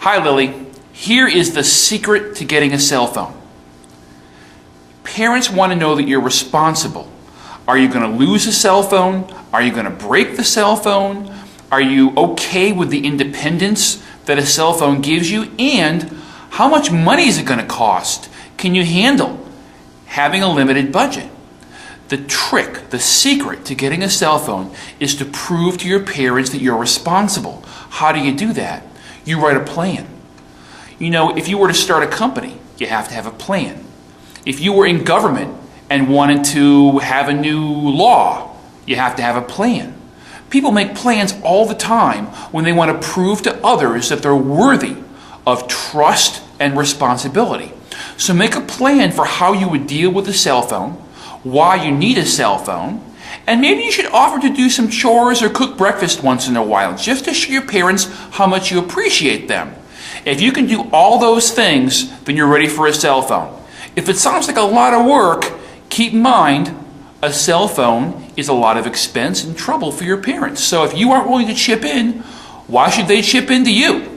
Hi, Lily. Here is the secret to getting a cell phone. Parents want to know that you're responsible. Are you going to lose a cell phone? Are you going to break the cell phone? Are you okay with the independence that a cell phone gives you? And how much money is it going to cost? Can you handle having a limited budget? The trick, the secret to getting a cell phone is to prove to your parents that you're responsible. How do you do that? You write a plan. You know, if you were to start a company, you have to have a plan. If you were in government and wanted to have a new law, you have to have a plan. People make plans all the time when they want to prove to others that they're worthy of trust and responsibility. So make a plan for how you would deal with a cell phone, why you need a cell phone, and maybe you should offer to do some chores or cook breakfast once in a while just to show your parents how much you appreciate them. If you can do all those things, then you're ready for a cell phone. If it sounds like a lot of work, keep in mind a cell phone is a lot of expense and trouble for your parents. So if you aren't willing to chip in, why should they chip in to you?